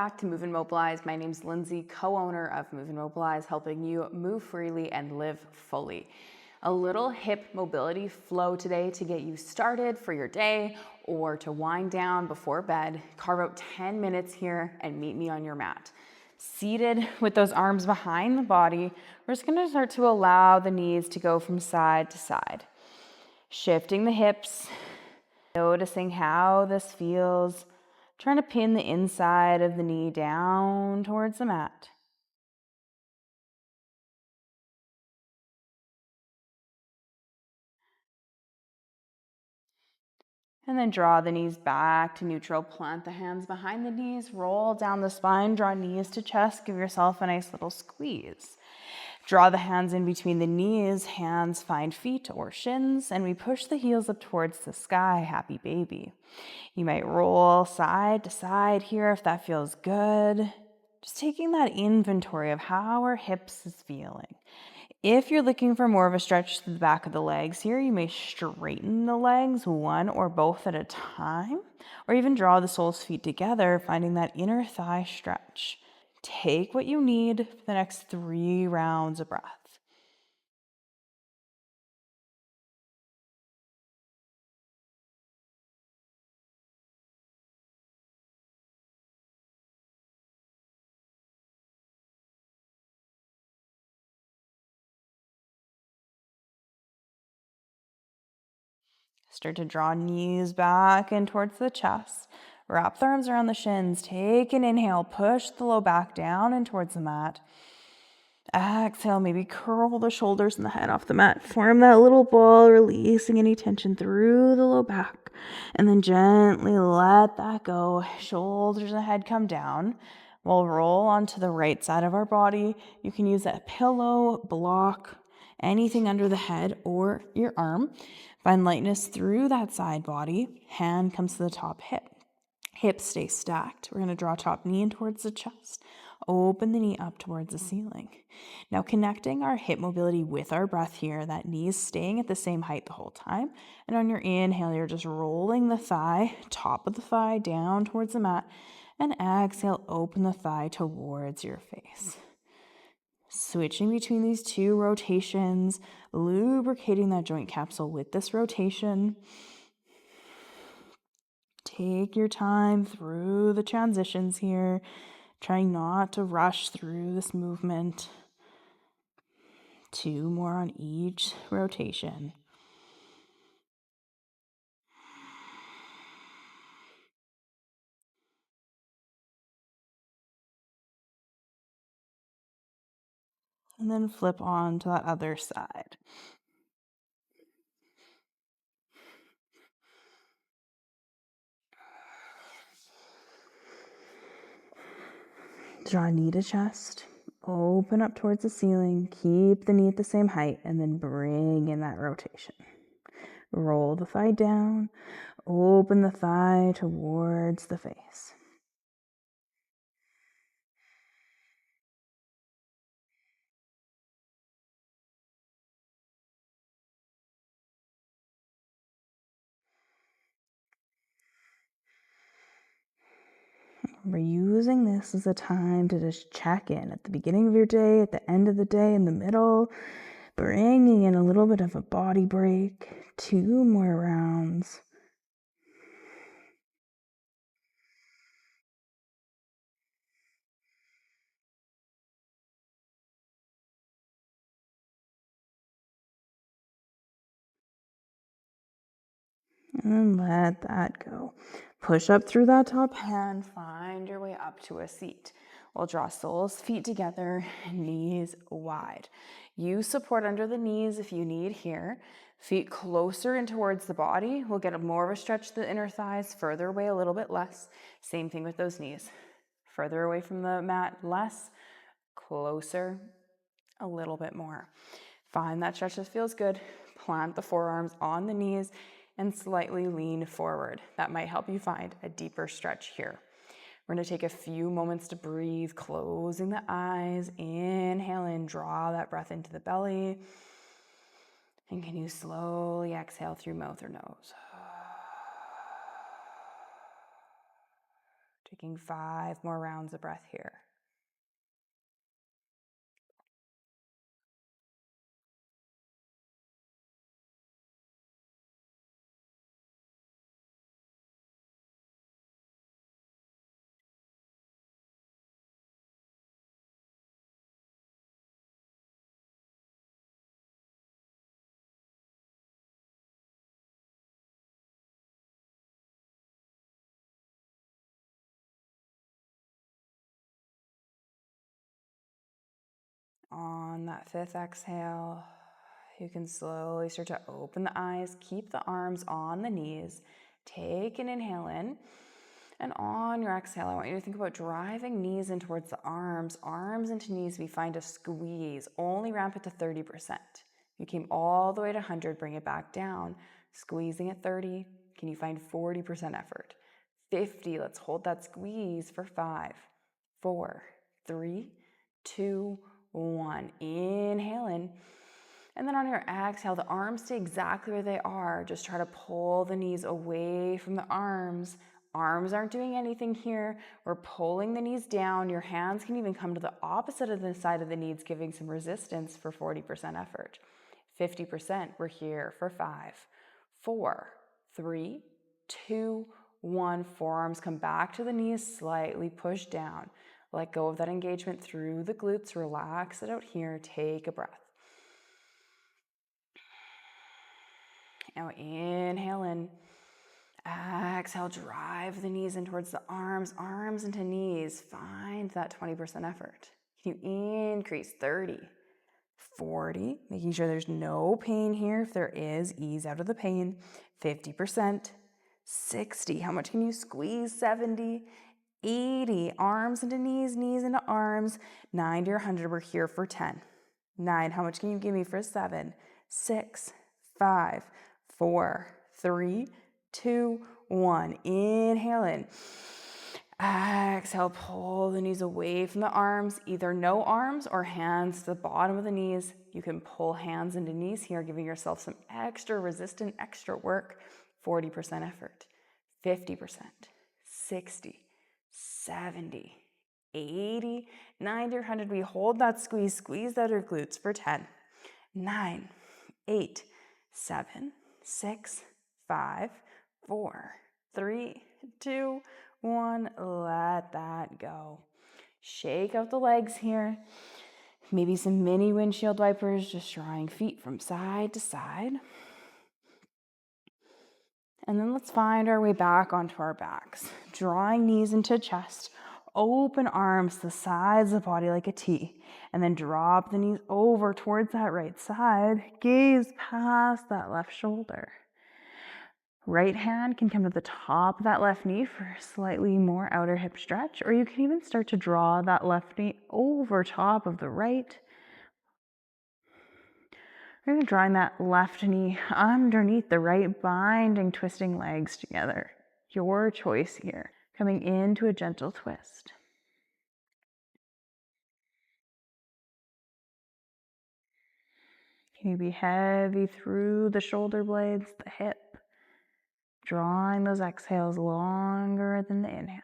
back to Move and Mobilize. My name's Linzi, co-owner of Move and Mobilize, helping you move freely and live fully. A little hip mobility flow today to get you started for your day or to wind down before bed. Carve out 10 minutes here and meet me on your mat. Seated with those arms behind the body, we're just gonna start to allow the knees to go from side to side. Shifting the hips, noticing how this feels. Trying to pin the inside of the knee down towards the mat. And then draw the knees back to neutral. Plant the hands behind the knees. Roll down the spine. Draw knees to chest. Give yourself a nice little squeeze. Draw the hands in between the knees. Hands find feet or shins. And we push the heels up towards the sky. Happy baby. You might roll side to side here if that feels good. Just taking that inventory of how our hips is feeling. If you're looking for more of a stretch to the back of the legs here, you may straighten the legs one or both at a time, or even draw the soles feet together, finding that inner thigh stretch. Take what you need for the next 3 rounds of breath. Start to draw knees back in towards the chest. Wrap the arms around the shins. Take an inhale. Push the low back down and towards the mat. Exhale, maybe curl the shoulders and the head off the mat. Form that little ball, releasing any tension through the low back. And then gently let that go. Shoulders and head come down. We'll roll onto the right side of our body. You can use a pillow, block, anything under the head or your arm. Find lightness through that side body. Hand comes to the top hip. Hips stay stacked. We're going to draw top knee in towards the chest. Open the knee up towards the ceiling. Now connecting our hip mobility with our breath here, that knee is staying at the same height the whole time. And on your inhale, you're just rolling the thigh, top of the thigh down towards the mat. And exhale, open the thigh towards your face. Switching between these 2 rotations, lubricating that joint capsule with this rotation. Take your time through the transitions here, trying not to rush through this movement. 2 more on each rotation. And then flip on to that other side. Draw knee to chest. Open up towards the ceiling. Keep the knee at the same height and then bring in that rotation. Roll the thigh down. Open the thigh towards the face. We're using this as a time to just check in at the beginning of your day, at the end of the day, in the middle, bringing in a little bit of a body break. 2 more rounds. And let that go. Push up through that top hand. Find your way up to a seat. We'll draw soles, feet together, knees wide. Use support under the knees if you need here. Feet closer in towards the body. We'll get more of a stretch to the inner thighs, further away a little bit less. Same thing with those knees. Further away from the mat, less. Closer, a little bit more. Find that stretch that feels good. Plant the forearms on the knees and slightly lean forward. That might help you find a deeper stretch here. We're going to take a few moments to breathe, closing the eyes. Inhale in, draw that breath into the belly. And can you slowly exhale through mouth or nose? Taking 5 more rounds of breath here. On that 5th exhale, you can slowly start to open the eyes, keep the arms on the knees, take an inhale in, and on your exhale, I want you to think about driving knees in towards the arms into knees. We find a squeeze, only ramp it to 30%. You came all the way to 100, bring it back down, squeezing at 30. Can you find 40% effort? 50, let's hold that squeeze for 5, 4, 3, 2, 1. Inhale in. And then on your exhale, the arms stay exactly where they are. Just try to pull the knees away from the arms. Arms aren't doing anything here. We're pulling the knees down. Your hands can even come to the opposite of the side of the knees, giving some resistance for 40% effort. 50%, we're here for 5, 4, 3, 2, 1. Forearms come back to the knees, slightly push down. Let go of that engagement through the glutes. Relax it out here. Take a breath. Now inhale in. Exhale, drive the knees in towards the arms into knees. Find that 20% effort. Can you increase? 30, 40, making sure there's no pain here. If there is, ease out of the pain. 50%, 60, how much can you squeeze? 70, 80, arms into knees, knees into arms. 90 or 100, we're here for 10. 9, how much can you give me for 7, 6, 5, 4, 3, 2, 1. Inhale in. Exhale, pull the knees away from the arms, either no arms or hands to the bottom of the knees. You can pull hands into knees here, giving yourself some extra resistance, extra work. 40% effort, 50%, 60, 70, 80, 90, or 100. We hold that squeeze out our glutes for 10, 9, 8, 7, 6, 5, 4, 3, 2, 1. Let that go. Shake out the legs here. Maybe some mini windshield wipers, just drawing feet from side to side. And then let's find our way back onto our backs. Drawing knees into chest. Open arms to the sides of the body like a T. And then drop the knees over towards that right side. Gaze past that left shoulder. Right hand can come to the top of that left knee for a slightly more outer hip stretch. Or you can even start to draw that left knee over top of the right. We're even drawing that left knee underneath the right, binding, twisting legs together. Your choice here. Coming into a gentle twist. Can you be heavy through the shoulder blades, the hip? Drawing those exhales longer than the inhales.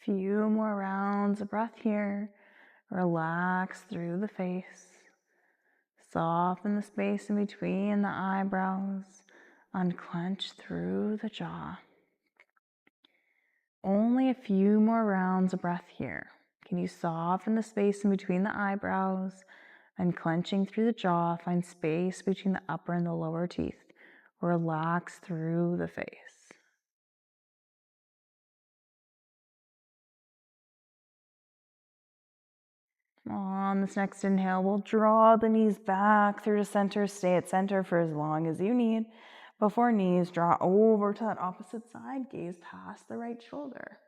Few more rounds of breath here. Relax through the face. Soften the space in between the eyebrows. Unclench through the jaw. Only a few more rounds of breath here. Can you soften the space in between the eyebrows? Unclenching through the jaw. Find space between the upper and the lower teeth. Relax through the face. On this next inhale, we'll draw the knees back through to center. Stay at center for as long as you need. Before knees draw over to that opposite side, gaze past the right shoulder.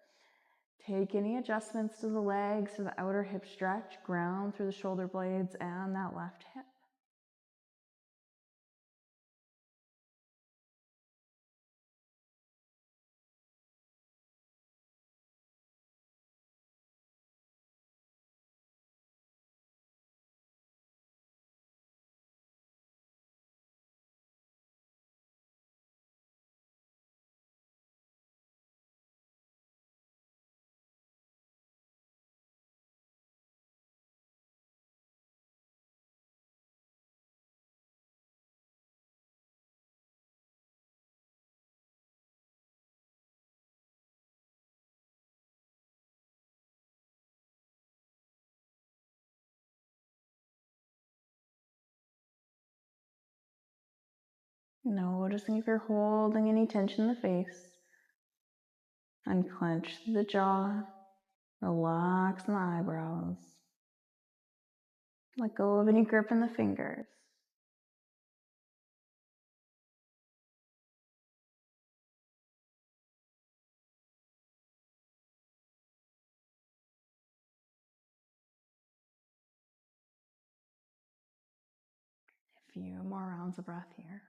Take any adjustments to the legs, to the outer hip stretch, ground through the shoulder blades and that left hip. Noticing if you're holding any tension in the face. Unclench the jaw. Relax the eyebrows. Let go of any grip in the fingers. A few more rounds of breath here.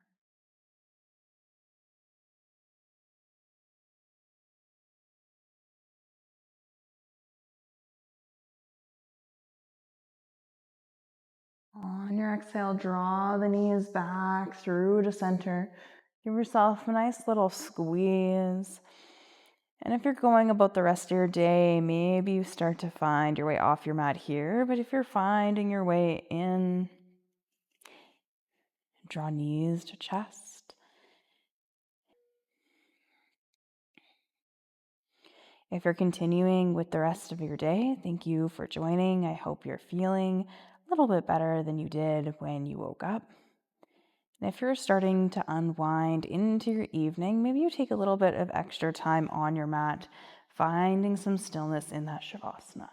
On your exhale, draw the knees back through to center. Give yourself a nice little squeeze. And if you're going about the rest of your day, maybe you start to find your way off your mat here. But if you're finding your way in, draw knees to chest. If you're continuing with the rest of your day, thank you for joining. I hope you're feeling a little bit better than you did when you woke up. And if you're starting to unwind into your evening, maybe you take a little bit of extra time on your mat, finding some stillness in that Shavasana.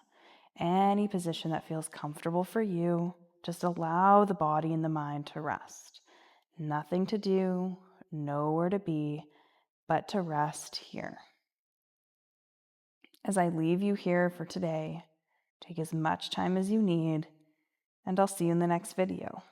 Any position that feels comfortable for you, just allow the body and the mind to rest. Nothing to do, nowhere to be, but to rest here. As I leave you here for today, take as much time as you need, and I'll see you in the next video.